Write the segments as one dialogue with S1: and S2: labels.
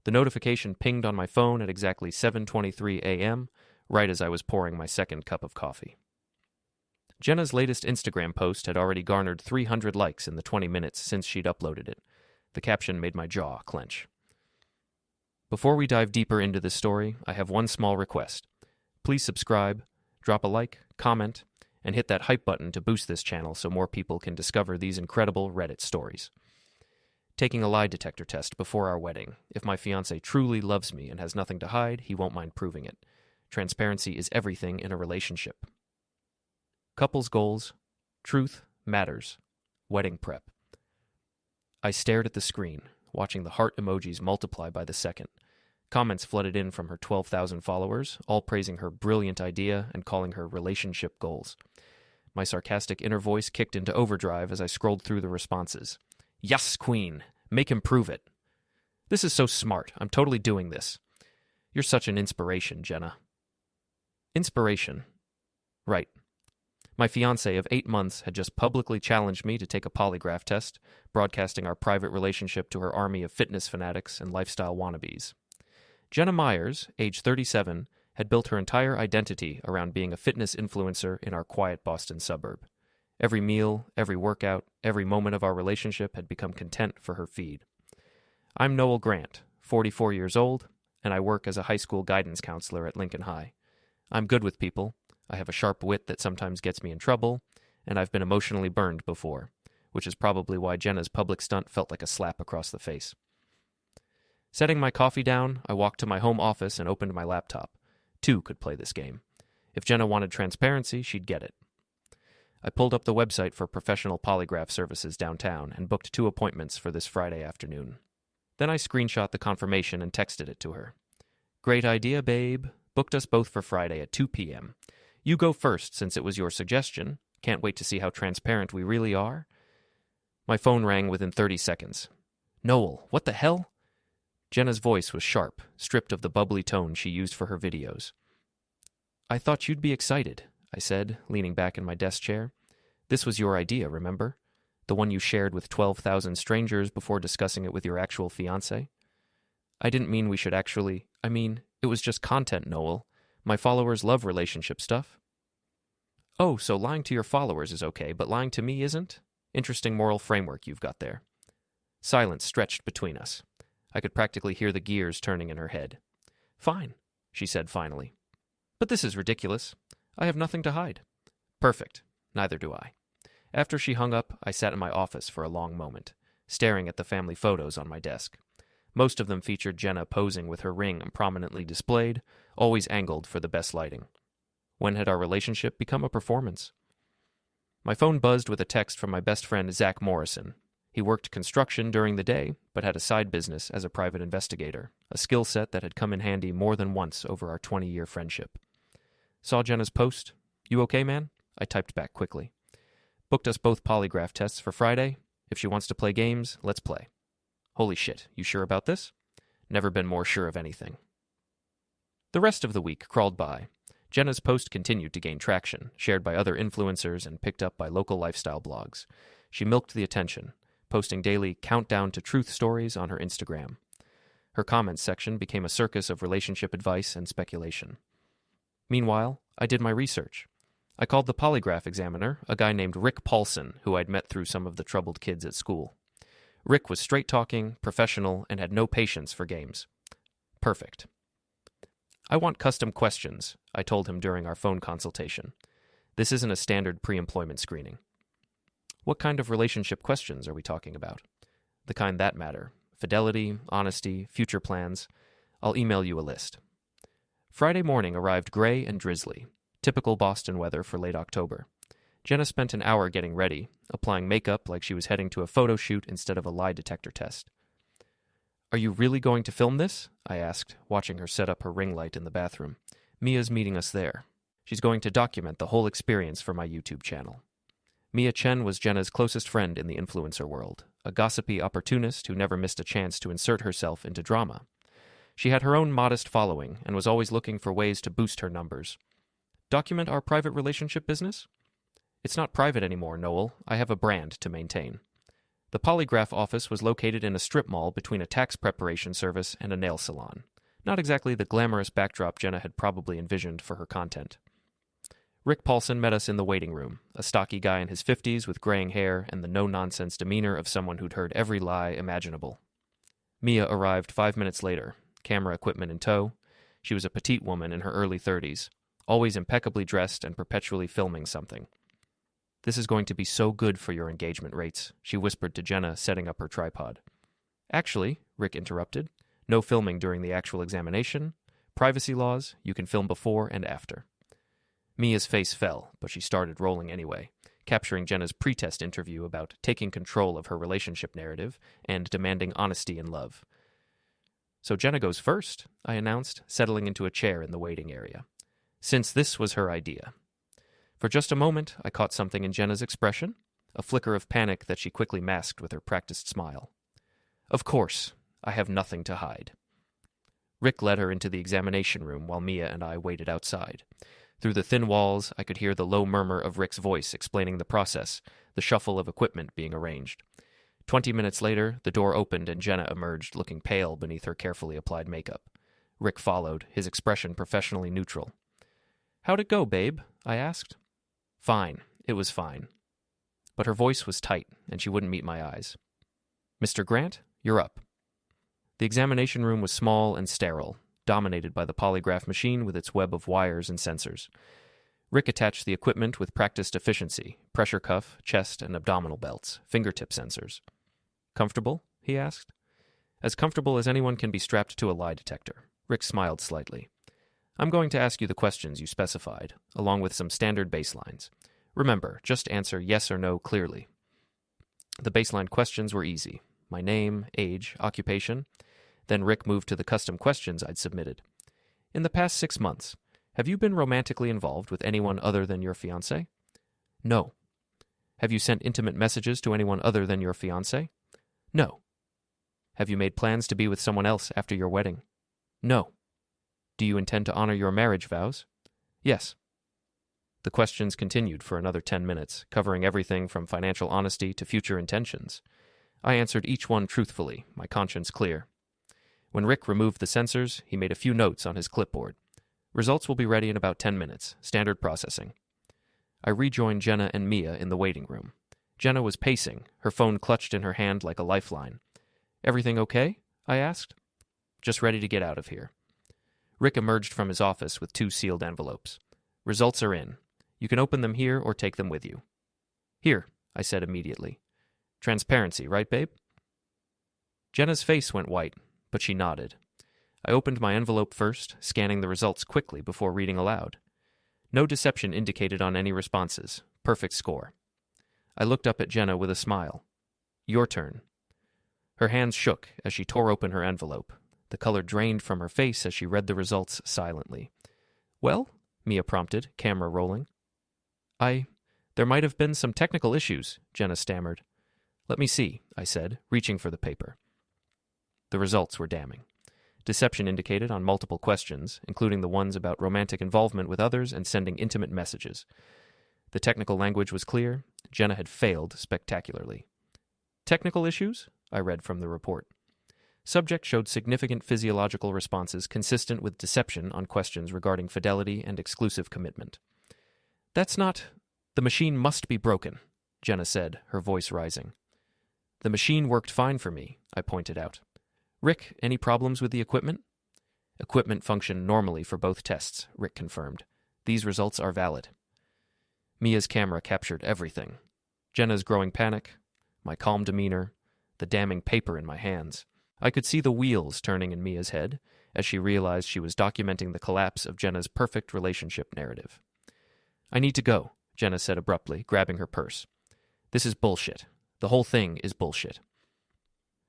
S1: The notification pinged on my phone at exactly 7:23 a.m., right as I was pouring my second cup of coffee. Jenna's latest Instagram post had already garnered 300 likes in the 20 minutes since she'd uploaded it. The caption made my jaw clench. Before we dive deeper into this story, I have one small request. Please subscribe, drop a like, comment, and hit that hype button to boost this channel so more people can discover these incredible Reddit stories. Taking a lie detector test before our wedding. If my fiancé truly loves me and has nothing to hide, he won't mind proving it. Transparency is everything in a relationship. Couples goals. Truth matters. Wedding prep. I stared at the screen, watching the heart emojis multiply by the second. Comments flooded in from her 12,000 followers, all praising her brilliant idea and calling her relationship goals. My sarcastic inner voice kicked into overdrive as I scrolled through the responses. Yes, queen! Make him prove it! This is so smart. I'm totally doing this. You're such an inspiration, Jenna. Inspiration. Right. My fiancé of 8 months had just publicly challenged me to take a polygraph test, broadcasting our private relationship to her army of fitness fanatics and lifestyle wannabes. Jenna Myers, age 37, had built her entire identity around being a fitness influencer in our quiet Boston suburb. Every meal, every workout, every moment of our relationship had become content for her feed. I'm Noel Grant, 44 years old, and I work as a high school guidance counselor at Lincoln High. I'm good with people. I have a sharp wit that sometimes gets me in trouble, and I've been emotionally burned before, which is probably why Jenna's public stunt felt like a slap across the face. Setting my coffee down, I walked to my home office and opened my laptop. 2 could play this game. If Jenna wanted transparency, she'd get it. I pulled up the website for professional polygraph services downtown and booked 2 appointments for this Friday afternoon. Then I screenshot the confirmation and texted it to her. Great idea, babe. Booked us both for Friday at 2 p.m. You go first since it was your suggestion. Can't wait to see how transparent we really are. My phone rang within 30 seconds. Noel, what the hell? Jenna's voice was sharp, stripped of the bubbly tone she used for her videos. I thought you'd be excited, I said, leaning back in my desk chair. This was your idea, remember? The one you shared with 12,000 strangers before discussing it with your actual fiancé? I didn't mean we should actually... it was just content, Noel. My followers love relationship stuff. Oh, so lying to your followers is okay, but lying to me isn't? Interesting moral framework you've got there. Silence stretched between us. I could practically hear the gears turning in her head. Fine, she said finally. But this is ridiculous. I have nothing to hide. Perfect. Neither do I. After she hung up, I sat in my office for a long moment, staring at the family photos on my desk. Most of them featured Jenna posing with her ring prominently displayed, always angled for the best lighting. When had our relationship become a performance? My phone buzzed with a text from my best friend Zach Morrison. He worked construction during the day, but had a side business as a private investigator, a skill set that had come in handy more than once over our 20-year friendship. Saw Jenna's post. You okay, man? I typed back quickly. Booked us both polygraph tests for Friday. If she wants to play games, let's play. Holy shit, you sure about this? Never been more sure of anything. The rest of the week crawled by. Jenna's post continued to gain traction, shared by other influencers and picked up by local lifestyle blogs. She milked the attention, posting daily countdown to truth stories on her Instagram. Her comments section became a circus of relationship advice and speculation. Meanwhile, I did my research. I called the polygraph examiner, a guy named Rick Paulson, who I'd met through some of the troubled kids at school. Rick was straight-talking, professional, and had no patience for games. Perfect. I want custom questions, I told him during our phone consultation. This isn't a standard pre-employment screening. What kind of relationship questions are we talking about? The kind that matter. Fidelity, honesty, future plans. I'll email you a list. Friday morning arrived gray and drizzly. Typical Boston weather for late October. Jenna spent an hour getting ready, applying makeup like she was heading to a photo shoot instead of a lie detector test. Are you really going to film this? I asked, watching her set up her ring light in the bathroom. Mia's meeting us there. She's going to document the whole experience for my YouTube channel. Mia Chen was Jenna's closest friend in the influencer world, a gossipy opportunist who never missed a chance to insert herself into drama. She had her own modest following and was always looking for ways to boost her numbers. Document our private relationship business? It's not private anymore, Noel. I have a brand to maintain. The polygraph office was located in a strip mall between a tax preparation service and a nail salon. Not exactly the glamorous backdrop Jenna had probably envisioned for her content. Rick Paulson met us in the waiting room, a stocky guy in his 50s with graying hair and the no-nonsense demeanor of someone who'd heard every lie imaginable. Mia arrived 5 minutes later, camera equipment in tow. She was a petite woman in her early 30s, always impeccably dressed and perpetually filming something. "This is going to be so good for your engagement rates," she whispered to Jenna, setting up her tripod. "Actually," Rick interrupted, "no filming during the actual examination. Privacy laws, you can film before and after." Mia's face fell, but she started rolling anyway, capturing Jenna's pre-test interview about taking control of her relationship narrative and demanding honesty in love. "So Jenna goes first," I announced, settling into a chair in the waiting area. Since this was her idea. For just a moment, I caught something in Jenna's expression, a flicker of panic that she quickly masked with her practiced smile. "Of course, I have nothing to hide." Rick led her into the examination room while Mia and I waited outside. Through the thin walls, I could hear the low murmur of Rick's voice explaining the process, the shuffle of equipment being arranged. 20 minutes later, the door opened and Jenna emerged, looking pale beneath her carefully applied makeup. Rick followed, his expression professionally neutral. "How'd it go, babe?" I asked. "Fine. It was fine." But her voice was tight, and she wouldn't meet my eyes. "Mr. Grant, you're up." The examination room was small and sterile, dominated by the polygraph machine with its web of wires and sensors. Rick attached the equipment with practiced efficiency, pressure cuff, chest, and abdominal belts, fingertip sensors. "Comfortable?" he asked. "As comfortable as anyone can be strapped to a lie detector." Rick smiled slightly. "I'm going to ask you the questions you specified, along with some standard baselines. Remember, just answer yes or no clearly." The baseline questions were easy. My name, age, occupation. Then Rick moved to the custom questions I'd submitted. "In the past 6 months, have you been romantically involved with anyone other than your fiancé?" "No." "Have you sent intimate messages to anyone other than your fiancé?" "No." "Have you made plans to be with someone else after your wedding?" "No." "Do you intend to honor your marriage vows?" "Yes." The questions continued for another 10 minutes, covering everything from financial honesty to future intentions. I answered each one truthfully, my conscience clear. When Rick removed the sensors, he made a few notes on his clipboard. "Results will be ready in about 10 minutes, standard processing." I rejoined Jenna and Mia in the waiting room. Jenna was pacing, her phone clutched in her hand like a lifeline. "Everything okay?" I asked. "Just ready to get out of here." Rick emerged from his office with 2 sealed envelopes. "Results are in. You can open them here or take them with you." "Here," I said immediately. "Transparency, right, babe?" Jenna's face went white, but she nodded. I opened my envelope first, scanning the results quickly before reading aloud. No deception indicated on any responses. Perfect score. I looked up at Jenna with a smile. "Your turn." Her hands shook as she tore open her envelope. The color drained from her face as she read the results silently. "Well?" Mia prompted, camera rolling. There might have been some technical issues," Jenna stammered. "Let me see," I said, reaching for the paper. The results were damning. Deception indicated on multiple questions, including the ones about romantic involvement with others and sending intimate messages. The technical language was clear. Jenna had failed spectacularly. "Technical issues?" I read from the report. Subject showed significant physiological responses consistent with deception on questions regarding fidelity and exclusive commitment. "That's not... The machine must be broken," Jenna said, her voice rising. "The machine worked fine for me," I pointed out. "Rick, any problems with the equipment?" "Equipment functioned normally for both tests," Rick confirmed. "These results are valid." Mia's camera captured everything. Jenna's growing panic, my calm demeanor, the damning paper in my hands. I could see the wheels turning in Mia's head as she realized she was documenting the collapse of Jenna's perfect relationship narrative. "I need to go," Jenna said abruptly, grabbing her purse. "This is bullshit. The whole thing is bullshit."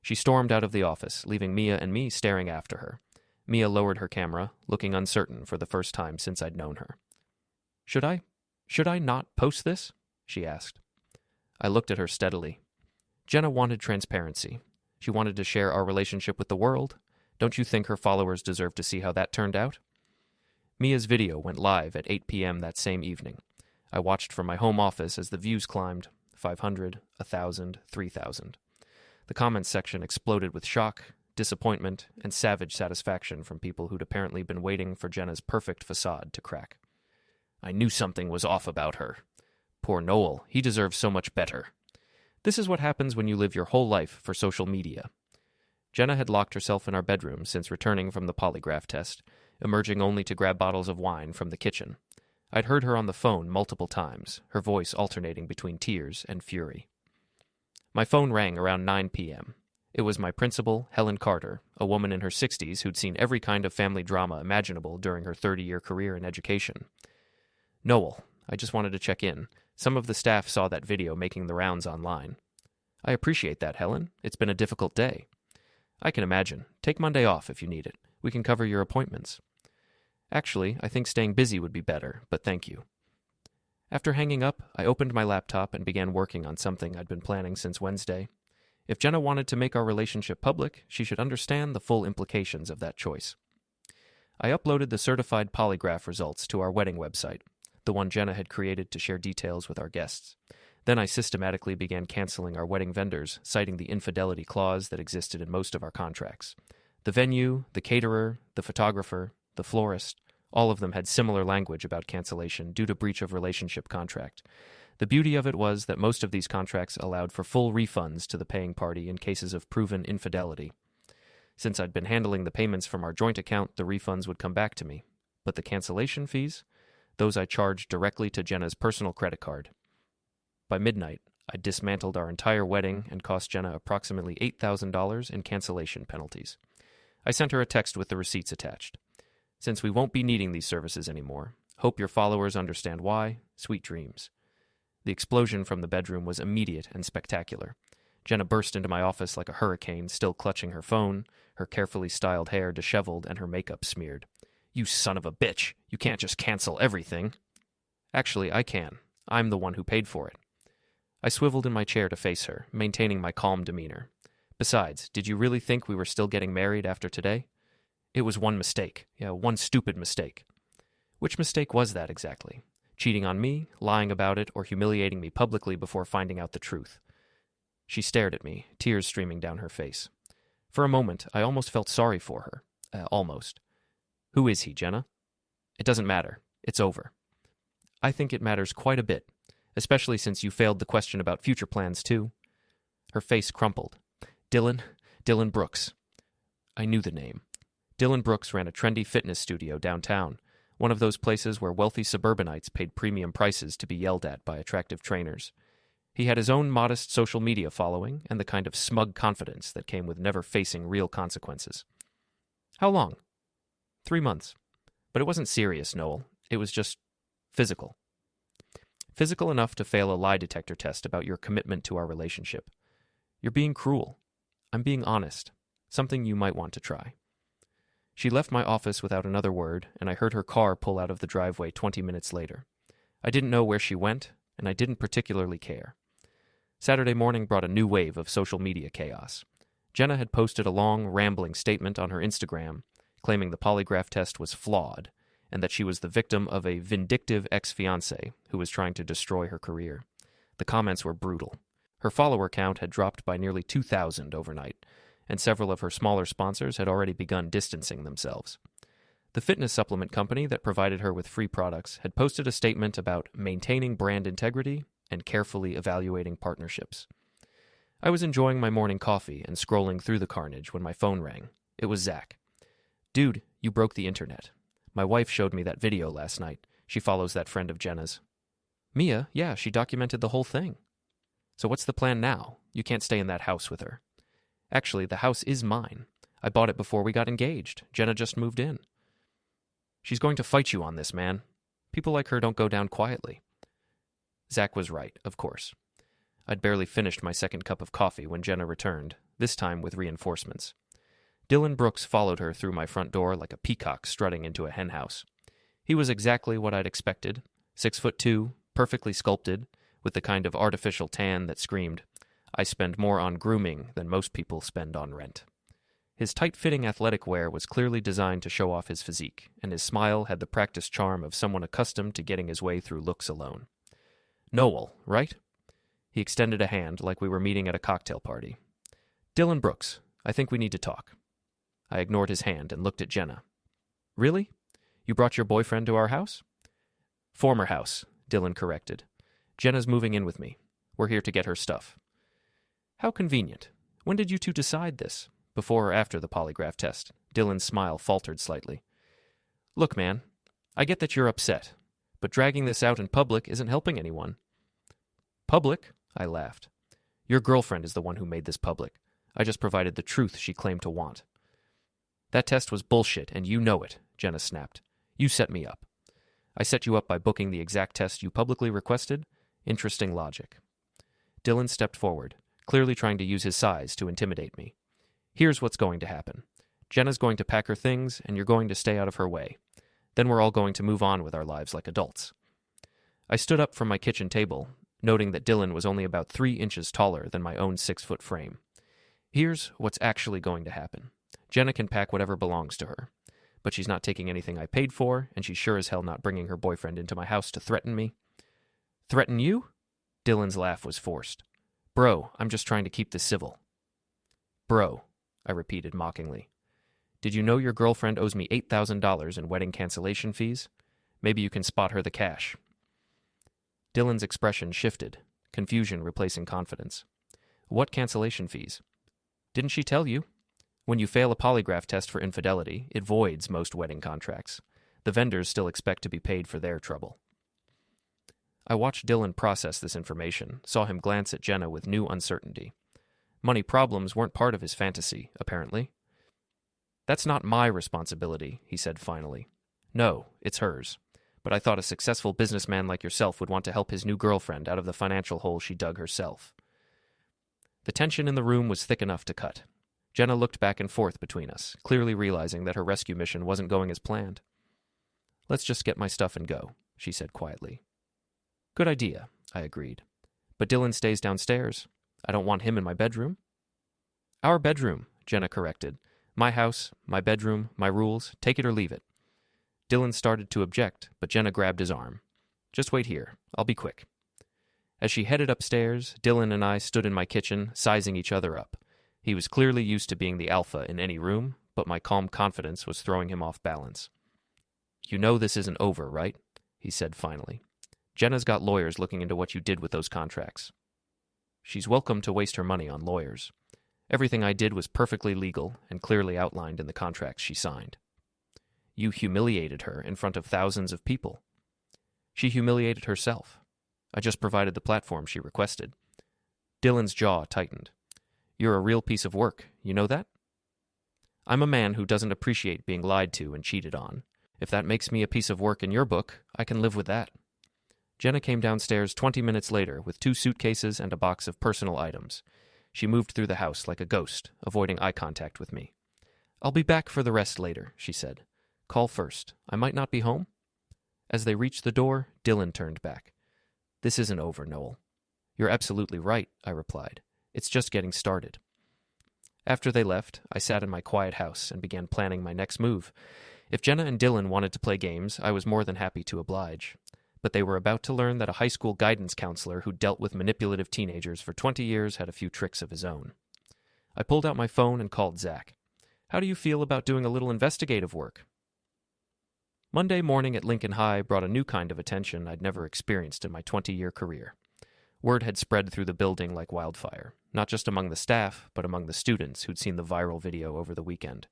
S1: She stormed out of the office, leaving Mia and me staring after her. Mia lowered her camera, looking uncertain for the first time since I'd known her. Should I not post this?" she asked. I looked at her steadily. Jenna wanted transparency. She wanted to share our relationship with the world. Don't you think her followers deserve to see how that turned out? Mia's video went live at 8 p.m. that same evening. I watched from my home office as the views climbed, 500, 1,000, 3,000. The comments section exploded with shock, disappointment, and savage satisfaction from people who'd apparently been waiting for Jenna's perfect facade to crack. I knew something was off about her. Poor Noel, he deserves so much better. This is what happens when you live your whole life for social media. Jenna had locked herself in our bedroom since returning from the polygraph test, emerging only to grab bottles of wine from the kitchen. I'd heard her on the phone multiple times, her voice alternating between tears and fury. My phone rang around 9 p.m. It was my principal, Helen Carter, a woman in her 60s who'd seen every kind of family drama imaginable during her 30-year career in education. Noel, I just wanted to check in. Some of the staff saw that video making the rounds online. I appreciate that, Helen. It's been a difficult day. I can imagine. Take Monday off if you need it. We can cover your appointments. Actually, I think staying busy would be better, but thank you. After hanging up, I opened my laptop and began working on something I'd been planning since Wednesday. If Jenna wanted to make our relationship public, she should understand the full implications of that choice. I uploaded the certified polygraph results to our wedding website, the one Jenna had created to share details with our guests. Then I systematically began canceling our wedding vendors, citing the infidelity clause that existed in most of our contracts. The venue, the caterer, the photographer, the florist, all of them had similar language about cancellation due to breach of relationship contract. The beauty of it was that most of these contracts allowed for full refunds to the paying party in cases of proven infidelity. Since I'd been handling the payments from our joint account, the refunds would come back to me. But the cancellation fees? Those I charged directly to Jenna's personal credit card. By midnight, I dismantled our entire wedding and cost Jenna approximately $8,000 in cancellation penalties. I sent her a text with the receipts attached. Since we won't be needing these services anymore, hope your followers understand why. Sweet dreams. The explosion from the bedroom was immediate and spectacular. Jenna burst into my office like a hurricane, still clutching her phone, her carefully styled hair disheveled and her makeup smeared. You son of a bitch! You can't just cancel everything. Actually, I can. I'm the one who paid for it. I swiveled in my chair to face her, maintaining my calm demeanor. Besides, did you really think we were still getting married after today? It was one mistake. Yeah, one stupid mistake. Which mistake was that exactly? Cheating on me, lying about it, or humiliating me publicly before finding out the truth? She stared at me, tears streaming down her face. For a moment, I almost felt sorry for her. Almost. Who is he, Jenna? It doesn't matter. It's over. I think it matters quite a bit, especially since you failed the question about future plans, too. Her face crumpled. Dylan Brooks. I knew the name. Dylan Brooks ran a trendy fitness studio downtown, one of those places where wealthy suburbanites paid premium prices to be yelled at by attractive trainers. He had his own modest social media following and the kind of smug confidence that came with never facing real consequences. How long? 3 months. But it wasn't serious, Noel. It was just physical. Physical enough to fail a lie detector test about your commitment to our relationship. You're being cruel. I'm being honest. Something you might want to try. She left my office without another word, and I heard her car pull out of the driveway 20 minutes later. I didn't know where she went, and I didn't particularly care. Saturday morning brought a new wave of social media chaos. Jenna had posted a long, rambling statement on her Instagram, claiming the polygraph test was flawed, and that she was the victim of a vindictive ex-fiancé who was trying to destroy her career. The comments were brutal. Her follower count had dropped by nearly 2,000 overnight, and several of her smaller sponsors had already begun distancing themselves. The fitness supplement company that provided her with free products had posted a statement about maintaining brand integrity and carefully evaluating partnerships. I was enjoying my morning coffee and scrolling through the carnage when my phone rang. It was Zach. Dude, you broke the internet. My wife showed me that video last night. She follows that friend of Jenna's. Mia, yeah, she documented the whole thing. So what's the plan now? You can't stay in that house with her. Actually, the house is mine. I bought it before we got engaged. Jenna just moved in. She's going to fight you on this, man. People like her don't go down quietly. Zach was right, of course. I'd barely finished my second cup of coffee when Jenna returned, this time with reinforcements. Dylan Brooks followed her through my front door like a peacock strutting into a henhouse. He was exactly what I'd expected, 6'2", perfectly sculpted, with the kind of artificial tan that screamed, I spend more on grooming than most people spend on rent. His tight-fitting athletic wear was clearly designed to show off his physique, and his smile had the practiced charm of someone accustomed to getting his way through looks alone. Noel, right? He extended a hand like we were meeting at a cocktail party. Dylan Brooks, I think we need to talk. I ignored his hand and looked at Jenna. Really? You brought your boyfriend to our house? Former house, Dylan corrected. Jenna's moving in with me. We're here to get her stuff. How convenient. When did you two decide this? Before or after the polygraph test? Dylan's smile faltered slightly. Look, man, I get that you're upset, but dragging this out in public isn't helping anyone. Public? I laughed. Your girlfriend is the one who made this public. I just provided the truth she claimed to want. That test was bullshit, and you know it, Jenna snapped. You set me up. I set you up by booking the exact test you publicly requested? Interesting logic. Dylan stepped forward, clearly trying to use his size to intimidate me. Here's what's going to happen. Jenna's going to pack her things, and you're going to stay out of her way. Then we're all going to move on with our lives like adults. I stood up from my kitchen table, noting that Dylan was only about 3 inches taller than my own 6-foot frame. Here's what's actually going to happen. Jenna can pack whatever belongs to her, but she's not taking anything I paid for, and she's sure as hell not bringing her boyfriend into my house to threaten me. Threaten you? Dylan's laugh was forced. Bro, I'm just trying to keep this civil. Bro, I repeated mockingly. Did you know your girlfriend owes me $8,000 in wedding cancellation fees? Maybe you can spot her the cash. Dylan's expression shifted, confusion replacing confidence. What cancellation fees? Didn't she tell you? When you fail a polygraph test for infidelity, it voids most wedding contracts. The vendors still expect to be paid for their trouble. I watched Dylan process this information, saw him glance at Jenna with new uncertainty. Money problems weren't part of his fantasy, apparently. That's not my responsibility, he said finally. No, it's hers. But I thought a successful businessman like yourself would want to help his new girlfriend out of the financial hole she dug herself. The tension in the room was thick enough to cut. Jenna looked back and forth between us, clearly realizing that her rescue mission wasn't going as planned. Let's just get my stuff and go, she said quietly. Good idea, I agreed. But Dylan stays downstairs. I don't want him in my bedroom. Our bedroom, Jenna corrected. My house, my bedroom, my rules, take it or leave it. Dylan started to object, but Jenna grabbed his arm. Just wait here. I'll be quick. As she headed upstairs, Dylan and I stood in my kitchen, sizing each other up. He was clearly used to being the alpha in any room, but my calm confidence was throwing him off balance. You know this isn't over, right? He said finally. Jenna's got lawyers looking into what you did with those contracts. She's welcome to waste her money on lawyers. Everything I did was perfectly legal and clearly outlined in the contracts she signed. You humiliated her in front of thousands of people. She humiliated herself. I just provided the platform she requested. Dylan's jaw tightened. You're a real piece of work, you know that? I'm a man who doesn't appreciate being lied to and cheated on. If that makes me a piece of work in your book, I can live with that. Jenna came downstairs 20 minutes later with 2 suitcases and a box of personal items. She moved through the house like a ghost, avoiding eye contact with me. I'll be back for the rest later, she said. Call first. I might not be home. As they reached the door, Dylan turned back. This isn't over, Noel. You're absolutely right, I replied. It's just getting started. After they left, I sat in my quiet house and began planning my next move. If Jenna and Dylan wanted to play games, I was more than happy to oblige. But they were about to learn that a high school guidance counselor who dealt with manipulative teenagers for 20 years had a few tricks of his own. I pulled out my phone and called Zach. How do you feel about doing a little investigative work? Monday morning at Lincoln High brought a new kind of attention I'd never experienced in my 20-year career. Word had spread through the building like wildfire, not just among the staff, but among the students who'd seen the viral video over the weekend.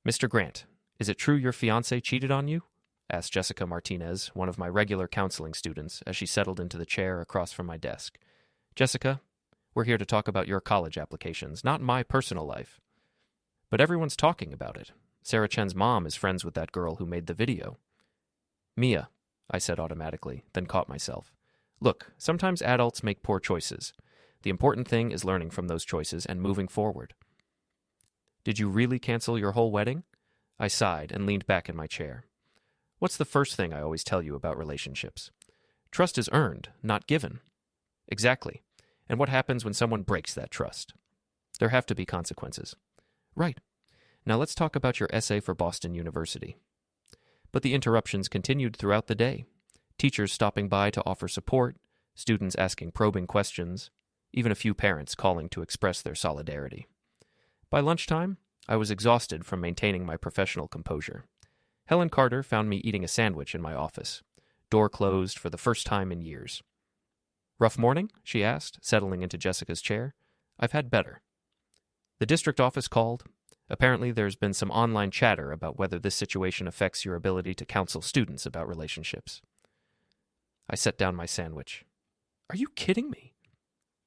S1: Mr. Grant, is it true your fiancé cheated on you? Asked Jessica Martinez, one of my regular counseling students, as she settled into the chair across from my desk. Jessica, we're here to talk about your college applications, not my personal life. But everyone's talking about it. Sarah Chen's mom is friends with that girl who made the video. Mia, I said automatically, then caught myself. Look, sometimes adults make poor choices. The important thing is learning from those choices and moving forward. Did you really cancel your whole wedding? I sighed and leaned back in my chair. What's the first thing I always tell you about relationships? Trust is earned, not given. Exactly. And what happens when someone breaks that trust? There have to be consequences. Right. Now let's talk about your essay for Boston University. But the interruptions continued throughout the day. Teachers stopping by to offer support, students asking probing questions. even a few parents calling to express their solidarity. By lunchtime, I was exhausted from maintaining my professional composure. Helen Carter found me eating a sandwich in my office, door closed for the first time in years. "Rough morning?" she asked, settling into Jessica's chair. "I've had better." The district office called. Apparently there's been some online chatter about whether this situation affects your ability to counsel students about relationships. I set down my sandwich. "Are you kidding me?"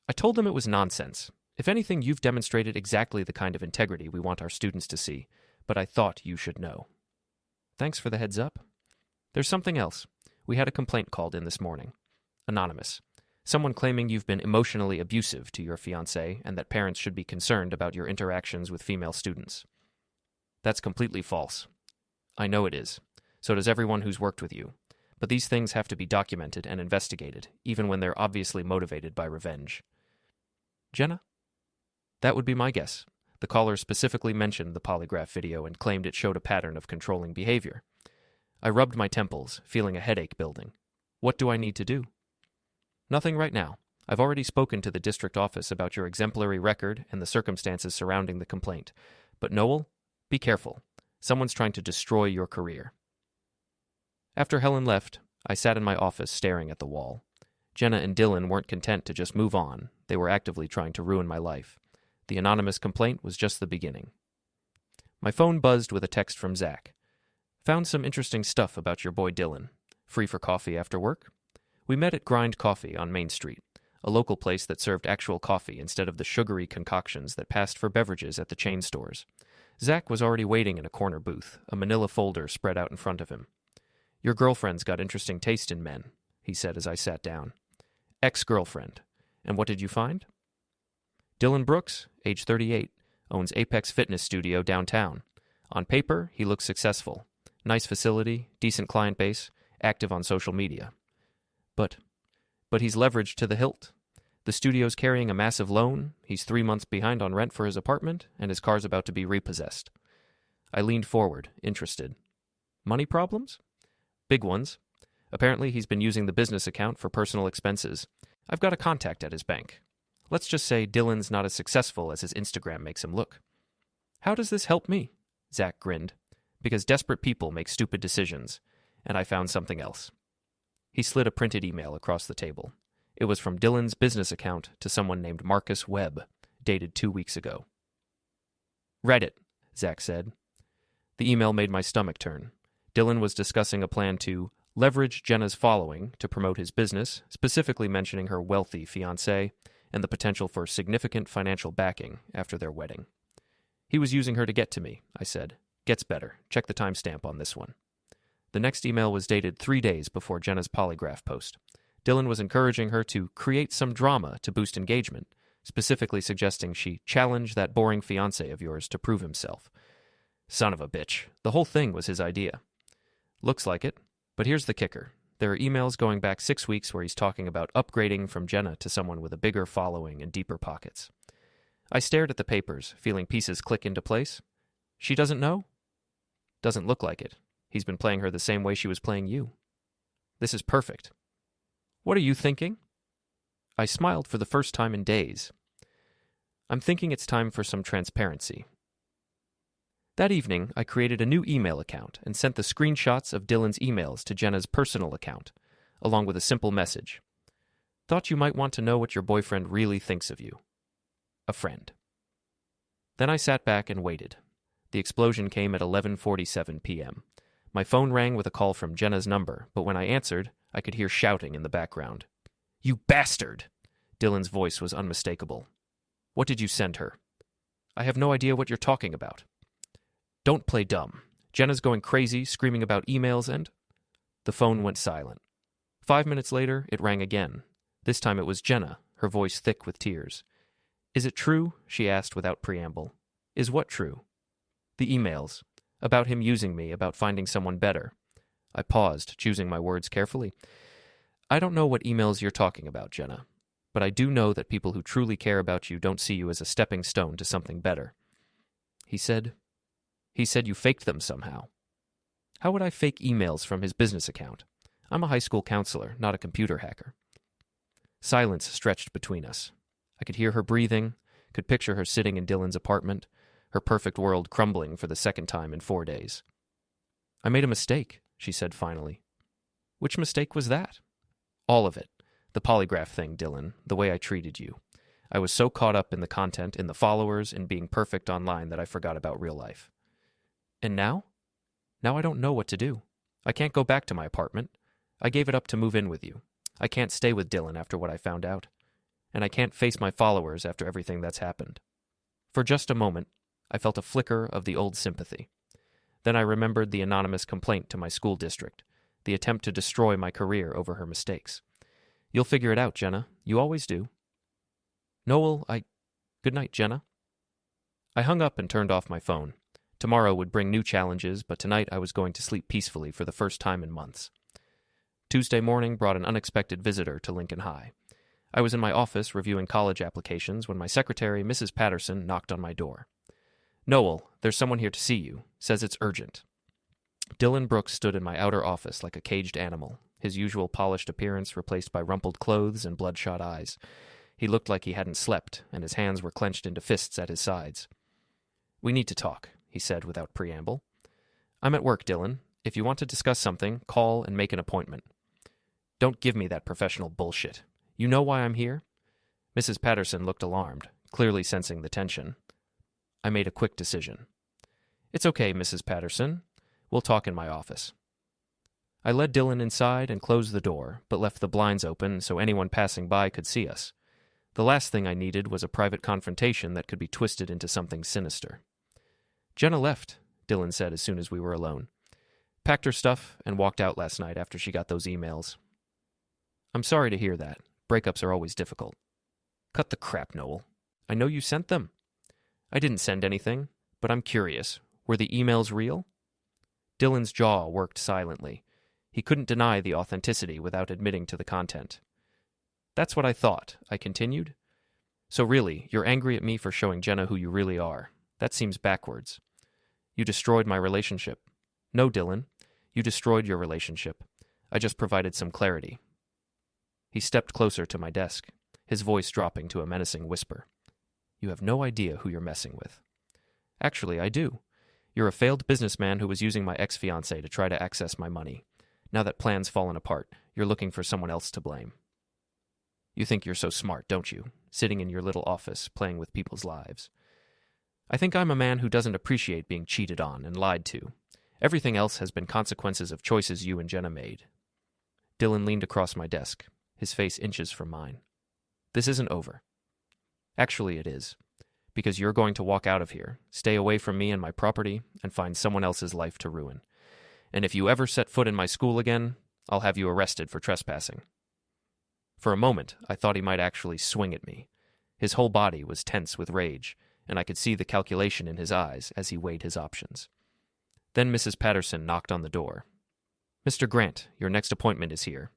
S1: I told them it was nonsense. "If anything, you've demonstrated exactly the kind of integrity we want our students to see, but I thought you should know." "Thanks for the heads up." "There's something else. We had a complaint called in this morning. Anonymous. Someone claiming you've been emotionally abusive to your fiancé and that parents should be concerned about your interactions with female students." "That's completely false." "I know it is. So does everyone who's worked with you. But these things have to be documented and investigated, even when they're obviously motivated by revenge." "Jenna?" "That would be my guess. The caller specifically mentioned the polygraph video and claimed it showed a pattern of controlling behavior." I rubbed my temples, feeling a headache building. "What do I need to do?" "Nothing right now. I've already spoken to the district office about your exemplary record and the circumstances surrounding the complaint. But Noel, be careful. Someone's trying to destroy your career." After Helen left, I sat in my office staring at the wall. Jenna and Dylan weren't content to just move on. They were actively trying to ruin my life. The anonymous complaint was just the beginning. My phone buzzed with a text from Zach. "Found some interesting stuff about your boy Dylan. Free for coffee after work?" We met at Grind Coffee on Main Street, a local place that served actual coffee instead of the sugary concoctions that passed for beverages at the chain stores. Zach was already waiting in a corner booth, a manila folder spread out in front of him. "Your girlfriend's got interesting taste in men," he said as I sat down. "Ex-girlfriend. And what did you find?" "Dylan Brooks, age 38, owns Apex Fitness Studio downtown. On paper, he looks successful. Nice facility, decent client base, active on social media. But he's leveraged to the hilt. The studio's carrying a massive loan, he's 3 months behind on rent for his apartment, and his car's about to be repossessed." I leaned forward, interested. "Money problems?" "Big ones. Apparently he's been using the business account for personal expenses. I've got a contact at his bank. Let's just say Dylan's not as successful as his Instagram makes him look." "How does this help me?" Zach grinned. "Because desperate people make stupid decisions. And I found something else." He slid a printed email across the table. It was from Dylan's business account to someone named Marcus Webb, dated 2 weeks ago. "Read it," Zach said. The email made my stomach turn. Dylan was discussing a plan to leverage Jenna's following to promote his business, specifically mentioning her wealthy fiancé and the potential for significant financial backing after their wedding. "He was using her to get to me," I said. "Gets better. Check the timestamp on this one." The next email was dated 3 days before Jenna's polygraph post. Dylan was encouraging her to create some drama to boost engagement, specifically suggesting she challenge that boring fiancé of yours to prove himself. Son of a bitch. The whole thing was his idea. Looks like it, but here's the kicker. There are emails going back 6 weeks where he's talking about upgrading from Jenna to someone with a bigger following and deeper pockets. I stared at the papers, feeling pieces click into place. She doesn't know? Doesn't look like it. He's been playing her the same way she was playing you. This is perfect. What are you thinking? I smiled for the first time in days. I'm thinking it's time for some transparency. That evening, I created a new email account and sent the screenshots of Dylan's emails to Jenna's personal account, along with a simple message. Thought you might want to know what your boyfriend really thinks of you. A friend. Then I sat back and waited. The explosion came at 11:47 p.m. My phone rang with a call from Jenna's number, but when I answered, I could hear shouting in the background. "You bastard!" Dylan's voice was unmistakable. "What did you send her?" "I have no idea what you're talking about." "Don't play dumb. Jenna's going crazy, screaming about emails and—" The phone went silent. 5 minutes later, it rang again. This time it was Jenna, her voice thick with tears. "Is it true?" she asked without preamble. "Is what true?" "The emails. About him using me, about finding someone better." I paused, choosing my words carefully. "I don't know what emails you're talking about, Jenna, but I do know that people who truly care about you don't see you as a stepping stone to something better." He said you faked them somehow. How would I fake emails from his business account? I'm a high school counselor, not a computer hacker. Silence stretched between us. I could hear her breathing, could picture her sitting in Dylan's apartment, her perfect world crumbling for the second time in 4 days. "I made a mistake," she said finally. "Which mistake was that?" "All of it. The polygraph thing, Dylan, the way I treated you. I was so caught up in the content, in the followers, in being perfect online that I forgot about real life." "And now?" "Now I don't know what to do. I can't go back to my apartment. I gave it up to move in with you. I can't stay with Dylan after what I found out. And I can't face my followers after everything that's happened." For just a moment, I felt a flicker of the old sympathy. Then I remembered the anonymous complaint to my school district, the attempt to destroy my career over her mistakes. "You'll figure it out, Jenna. You always do." "Noel, Good night, Jenna." I hung up and turned off my phone. Tomorrow would bring new challenges, but tonight I was going to sleep peacefully for the first time in months. Tuesday morning brought an unexpected visitor to Lincoln High. I was in my office reviewing college applications when my secretary, Mrs. Patterson, knocked on my door. "Noel, there's someone here to see you. Says it's urgent." Dylan Brooks stood in my outer office like a caged animal, his usual polished appearance replaced by rumpled clothes and bloodshot eyes. He looked like he hadn't slept, and his hands were clenched into fists at his sides. "We need to talk," he said without preamble. "I'm at work, Dylan. If you want to discuss something, call and make an appointment." "Don't give me that professional bullshit. You know why I'm here?" Mrs. Patterson looked alarmed, clearly sensing the tension. I made a quick decision. "It's okay, Mrs. Patterson. We'll talk in my office." I led Dylan inside and closed the door, but left the blinds open so anyone passing by could see us. The last thing I needed was a private confrontation that could be twisted into something sinister. "Jenna left," Dylan said as soon as we were alone. "Packed her stuff and walked out last night after she got those emails." "I'm sorry to hear that. Breakups are always difficult." "Cut the crap, Noel. I know you sent them." "I didn't send anything, but I'm curious. Were the emails real?" Dylan's jaw worked silently. He couldn't deny the authenticity without admitting to the content. "That's what I thought," I continued. "So really, you're angry at me for showing Jenna who you really are. That seems backwards. You destroyed my relationship." "No, Dylan. You destroyed your relationship. I just provided some clarity." He stepped closer to my desk, his voice dropping to a menacing whisper. "You have no idea who you're messing with." "Actually, I do. You're a failed businessman who was using my ex-fiancée to try to access my money. Now that plan's fallen apart, you're looking for someone else to blame. You think you're so smart, don't you? Sitting in your little office, playing with people's lives. I think I'm a man who doesn't appreciate being cheated on and lied to. Everything else has been consequences of choices you and Jenna made." Dylan leaned across my desk, his face inches from mine. "This isn't over." "Actually, it is. Because you're going to walk out of here, stay away from me and my property, and find someone else's life to ruin. And if you ever set foot in my school again, I'll have you arrested for trespassing." For a moment, I thought he might actually swing at me. His whole body was tense with rage, and I could see the calculation in his eyes as he weighed his options. Then Mrs. Patterson knocked on the door. "Mr. Grant, your next appointment is here."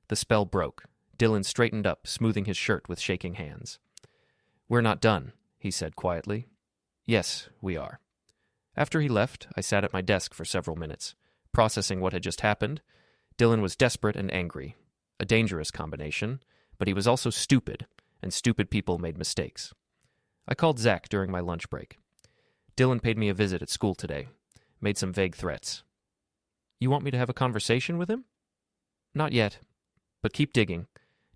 S1: The spell broke. Dylan straightened up, smoothing his shirt with shaking hands. "We're not done," he said quietly. "Yes, we are." After he left, I sat at my desk for several minutes, processing what had just happened. Dylan was desperate and angry. A dangerous combination, but he was also stupid, and stupid people made mistakes. I called Zach during my lunch break. Dylan paid me a visit at school today, made some vague threats. "You want me to have a conversation with him?" "Not yet, but keep digging.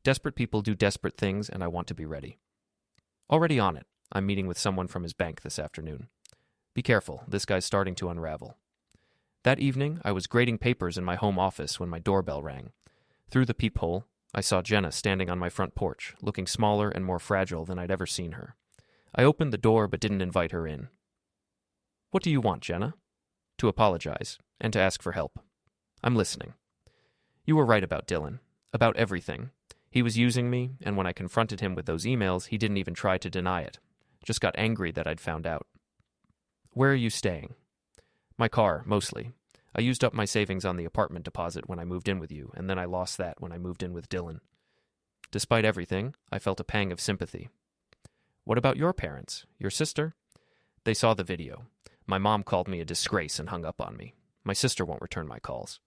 S1: Desperate people do desperate things, and I want to be ready." "Already on it. I'm meeting with someone from his bank this afternoon. Be careful, this guy's starting to unravel." That evening, I was grading papers in my home office when my doorbell rang. Through the peephole, I saw Jenna standing on my front porch, looking smaller and more fragile than I'd ever seen her. I opened the door but didn't invite her in. "What do you want, Jenna?" "To apologize, and to ask for help." "I'm listening." "You were right about Dylan. About everything. He was using me, and when I confronted him with those emails, he didn't even try to deny it. Just got angry that I'd found out." "Where are you staying?" "My car, mostly. I used up my savings on the apartment deposit when I moved in with you, and then I lost that when I moved in with Dylan." Despite everything, I felt a pang of sympathy. "What about your parents? Your sister?" "They saw the video. My mom called me a disgrace and hung up on me. My sister won't return my calls."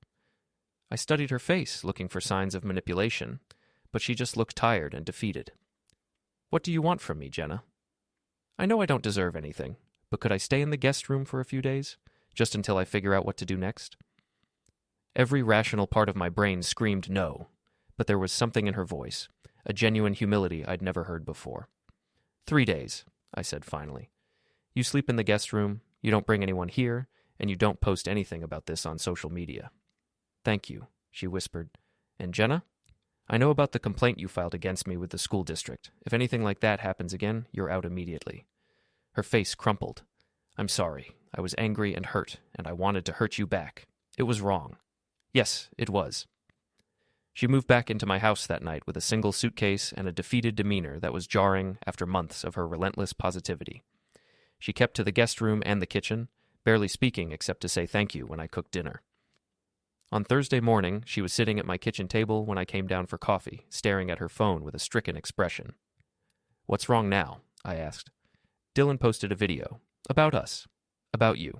S1: I studied her face, looking for signs of manipulation, but she just looked tired and defeated. What do you want from me, Jenna? I know I don't deserve anything, but could I stay in the guest room for a few days, just until I figure out what to do next? Every rational part of my brain screamed no, but there was something in her voice, a genuine humility I'd never heard before. 3 days, I said finally. You sleep in the guest room, you don't bring anyone here, and you don't post anything about this on social media. Thank you, she whispered. And Jenna? I know about the complaint you filed against me with the school district. If anything like that happens again, you're out immediately. Her face crumpled. I'm sorry. I was angry and hurt, and I wanted to hurt you back. It was wrong. Yes, it was. She moved back into my house that night with a single suitcase and a defeated demeanor that was jarring after months of her relentless positivity. She kept to the guest room and the kitchen, barely speaking except to say thank you when I cooked dinner. On Thursday morning, she was sitting at my kitchen table when I came down for coffee, staring at her phone with a stricken expression. What's wrong now? I asked. Dylan posted a video. About us. About you.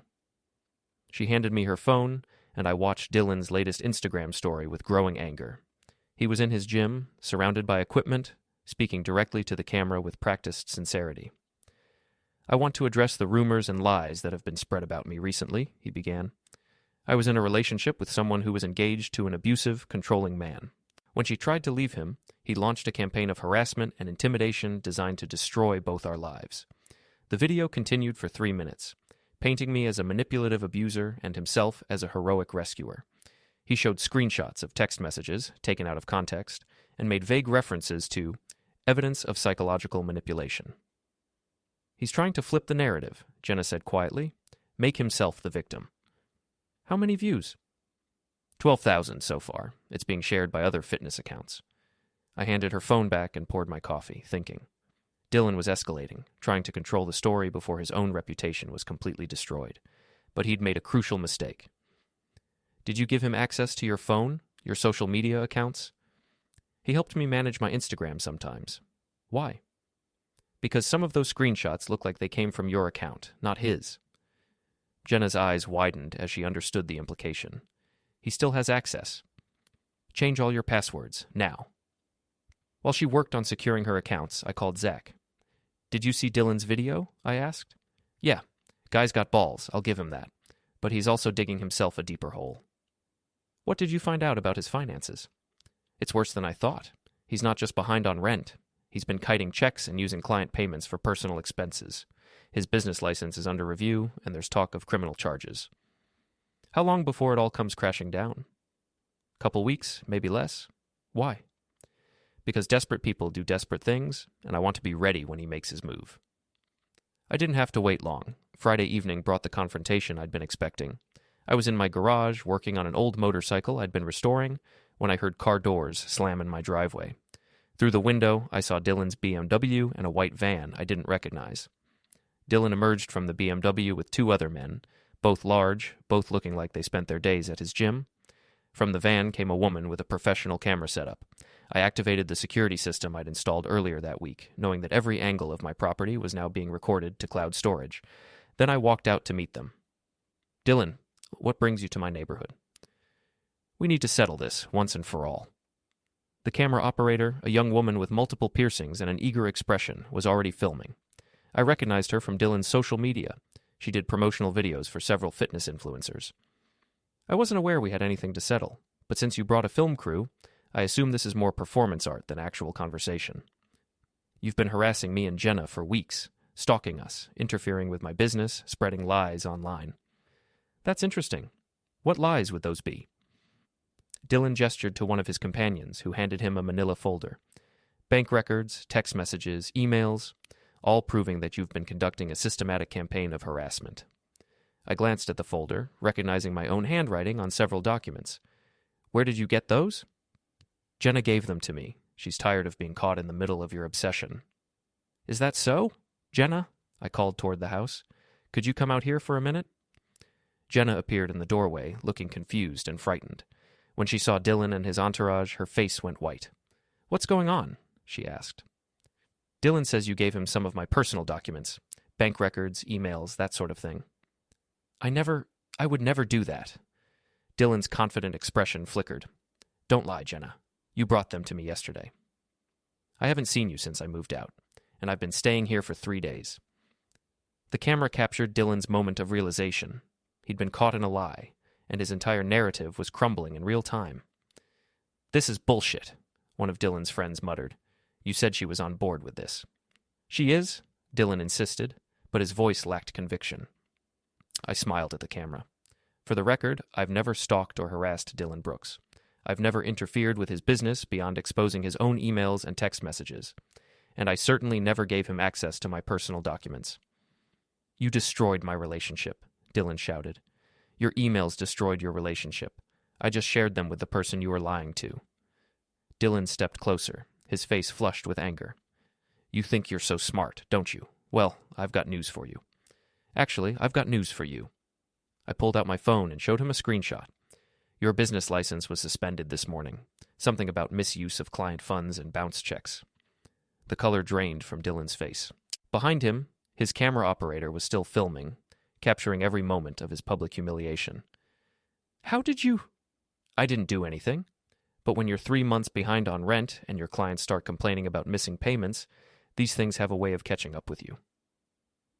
S1: She handed me her phone, and I watched Dylan's latest Instagram story with growing anger. He was in his gym, surrounded by equipment, speaking directly to the camera with practiced sincerity. I want to address the rumors and lies that have been spread about me recently, he began. I was in a relationship with someone who was engaged to an abusive, controlling man. When she tried to leave him, he launched a campaign of harassment and intimidation designed to destroy both our lives. The video continued for 3 minutes, painting me as a manipulative abuser and himself as a heroic rescuer. He showed screenshots of text messages, taken out of context, and made vague references to evidence of psychological manipulation. He's trying to flip the narrative, Jenna said quietly, make himself the victim. How many views? 12,000 so far. It's being shared by other fitness accounts. I handed her phone back and poured my coffee, thinking. Dylan was escalating, trying to control the story before his own reputation was completely destroyed. But he'd made a crucial mistake. Did you give him access to your phone, your social media accounts? He helped me manage my Instagram sometimes. Why? Because some of those screenshots look like they came from your account, not his. Jenna's eyes widened as she understood the implication. He still has access. Change all your passwords, now. While she worked on securing her accounts, I called Zach. Did you see Dylan's video? I asked. Yeah, guy's got balls, I'll give him that. But he's also digging himself a deeper hole. What did you find out about his finances? It's worse than I thought. He's not just behind on rent. He's been kiting checks and using client payments for personal expenses. His business license is under review, and there's talk of criminal charges. How long before it all comes crashing down? Couple weeks, maybe less. Why? Because desperate people do desperate things, and I want to be ready when he makes his move. I didn't have to wait long. Friday evening brought the confrontation I'd been expecting. I was in my garage, working on an old motorcycle I'd been restoring, when I heard car doors slam in my driveway. Through the window, I saw Dylan's BMW and a white van I didn't recognize. Dylan emerged from the BMW with 2 other men, both large, both looking like they spent their days at his gym. From the van came a woman with a professional camera setup. I activated the security system I'd installed earlier that week, knowing that every angle of my property was now being recorded to cloud storage. Then I walked out to meet them. Dylan, what brings you to my neighborhood? We need to settle this, once and for all. The camera operator, a young woman with multiple piercings and an eager expression, was already filming. I recognized her from Dylan's social media. She did promotional videos for several fitness influencers. I wasn't aware we had anything to settle, but since you brought a film crew, I assume this is more performance art than actual conversation. You've been harassing me and Jenna for weeks, stalking us, interfering with my business, spreading lies online. That's interesting. What lies would those be? Dylan gestured to one of his companions, who handed him a manila folder. Bank records, text messages, emails, all proving that you've been conducting a systematic campaign of harassment. I glanced at the folder, recognizing my own handwriting on several documents. Where did you get those? Jenna gave them to me. She's tired of being caught in the middle of your obsession. Is that so? Jenna? I called toward the house. Could you come out here for a minute? Jenna appeared in the doorway, looking confused and frightened. When she saw Dylan and his entourage, her face went white. What's going on? She asked. Dylan says you gave him some of my personal documents. Bank records, emails, that sort of thing. I would never do that. Dylan's confident expression flickered. Don't lie, Jenna. You brought them to me yesterday. I haven't seen you since I moved out. and I've been staying here for 3 days. The camera captured Dylan's moment of realization. He'd been caught in a lie, and his entire narrative was crumbling in real time. "This is bullshit," one of Dylan's friends muttered. "You said she was on board with this." "She is," Dylan insisted, but his voice lacked conviction. I smiled at the camera. For the record, I've never stalked or harassed Dylan Brooks. I've never interfered with his business beyond exposing his own emails and text messages, and I certainly never gave him access to my personal documents. "You destroyed my relationship," Dylan shouted. "Your emails destroyed your relationship. I just shared them with the person you were lying to." Dylan stepped closer, his face flushed with anger. "You think you're so smart, don't you? Well, I've got news for you. Actually, I've got news for you." I pulled out my phone and showed him a screenshot. "Your business license was suspended this morning. Something about misuse of client funds and bounce checks." The color drained from Dylan's face. Behind him, his camera operator was still filming, capturing every moment of his public humiliation. "How did you—" "I didn't do anything. But when you're 3 months behind on rent and your clients start complaining about missing payments, these things have a way of catching up with you."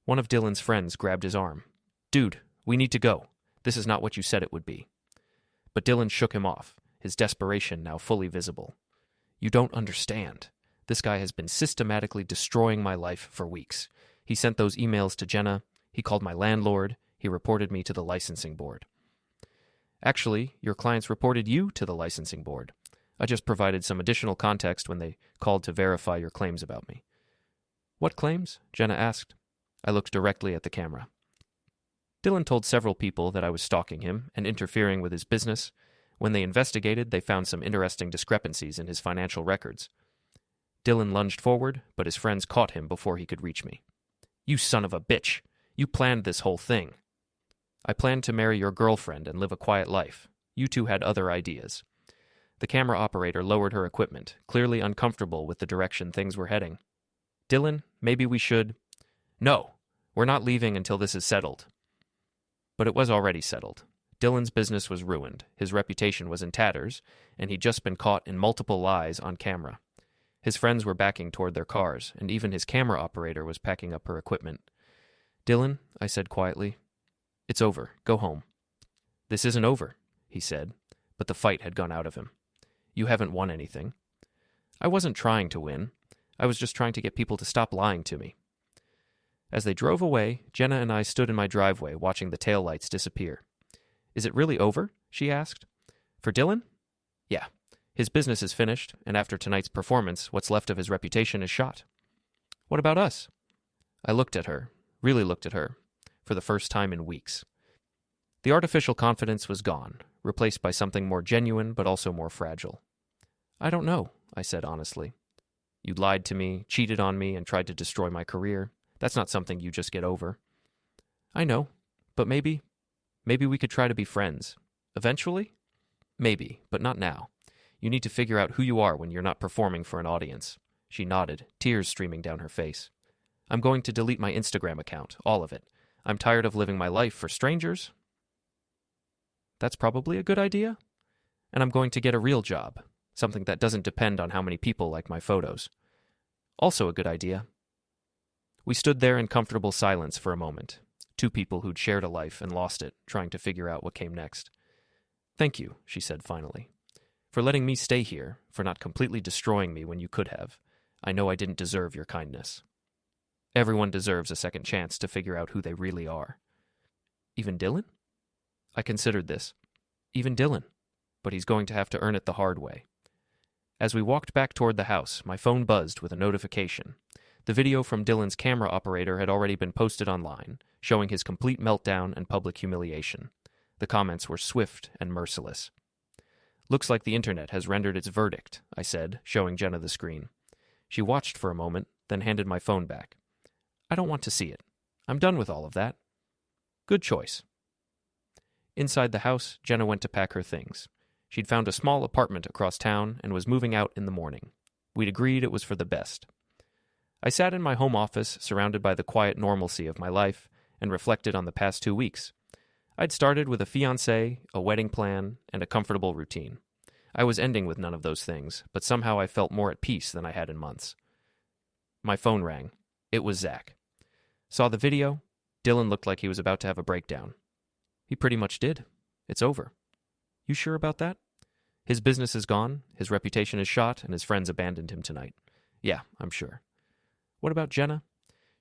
S1: One of Dylan's friends grabbed his arm. "Dude, we need to go. This is not what you said it would be." But Dylan shook him off, his desperation now fully visible. "You don't understand. This guy has been systematically destroying my life for weeks. He sent those emails to Jenna. He called my landlord. He reported me to the licensing board." "Actually, your clients reported you to the licensing board. I just provided some additional context when they called to verify your claims about me." "What claims?" Jenna asked. I looked directly at the camera. Dylan told several people that I was stalking him and interfering with his business. When they investigated, they found some interesting discrepancies in his financial records. Dylan lunged forward, but his friends caught him before he could reach me. "You son of a bitch! You planned this whole thing." "I planned to marry your girlfriend and live a quiet life. You two had other ideas." The camera operator lowered her equipment, clearly uncomfortable with the direction things were heading. "Dylan, maybe we should—" "No, we're not leaving until this is settled." But it was already settled. Dylan's business was ruined, his reputation was in tatters, and he'd just been caught in multiple lies on camera. His friends were backing toward their cars, and even his camera operator was packing up her equipment. "Dylan," I said quietly, "it's over. Go home." "This isn't over," he said, but the fight had gone out of him. "You haven't won anything." "I wasn't trying to win. I was just trying to get people to stop lying to me." As they drove away, Jenna and I stood in my driveway watching the taillights disappear. "Is it really over?" she asked. "For Dylan?" "Yeah. His business is finished, and after tonight's performance, what's left of his reputation is shot." "What about us?" I looked at her, really looked at her, for the first time in weeks. The artificial confidence was gone, replaced by something more genuine but also more fragile. "I don't know," I said honestly. "You lied to me, cheated on me, and tried to destroy my career. That's not something you just get over." "I know, but maybe we could try to be friends. Eventually? Maybe, but not now. You need to figure out who you are when you're not performing for an audience." She nodded, tears streaming down her face. "I'm going to delete my Instagram account, all of it. I'm tired of living my life for strangers." "That's probably a good idea. And I'm going to get a real job, something that doesn't depend on how many people like my photos." "Also a good idea." We stood there in comfortable silence for a moment, two people who'd shared a life and lost it, trying to figure out what came next. "Thank you," she said finally, "for letting me stay here, for not completely destroying me when you could have. I know I didn't deserve your kindness." Everyone deserves a second chance to figure out who they really are. "Even Dylan?" I considered this. "Even Dylan. But he's going to have to earn it the hard way." As we walked back toward the house, my phone buzzed with a notification. The video from Dylan's camera operator had already been posted online, showing his complete meltdown and public humiliation. The comments were swift and merciless. "Looks like the internet has rendered its verdict," I said, showing Jenna the screen. She watched for a moment, then handed my phone back. "I don't want to see it. I'm done with all of that." "Good choice." Inside the house, Jenna went to pack her things. She'd found a small apartment across town and was moving out in the morning. We'd agreed it was for the best. I sat in my home office, surrounded by the quiet normalcy of my life, and reflected on the past 2 weeks. I'd started with a fiancé, a wedding plan, and a comfortable routine. I was ending with none of those things, but somehow I felt more at peace than I had in months. My phone rang. It was Zach. Saw the video. Dylan looked like he was about to have a breakdown. He pretty much did. It's over. You sure about that? His business is gone, his reputation is shot, and his friends abandoned him tonight. Yeah, I'm sure. What about Jenna?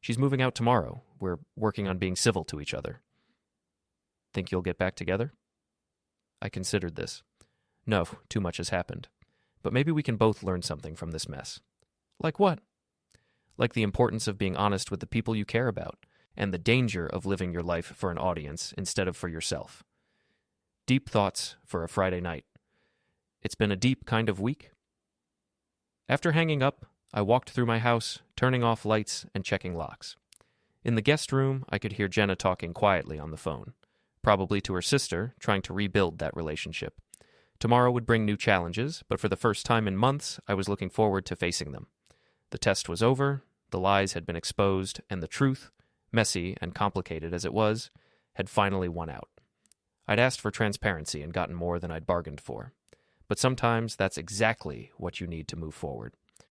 S1: She's moving out tomorrow. We're working on being civil to each other. Think you'll get back together? I considered this. No, too much has happened. But maybe we can both learn something from this mess. Like what? Like the importance of being honest with the people you care about, and the danger of living your life for an audience instead of for yourself. Deep thoughts for a Friday night. It's been a deep kind of week. After hanging up, I walked through my house, turning off lights and checking locks. In the guest room, I could hear Jenna talking quietly on the phone, probably to her sister, trying to rebuild that relationship. Tomorrow would bring new challenges, but for the first time in months, I was looking forward to facing them. The test was over, the lies had been exposed, and the truth, messy and complicated as it was, had finally won out. I'd asked for transparency and gotten more than I'd bargained for. But sometimes that's exactly what you need to move forward.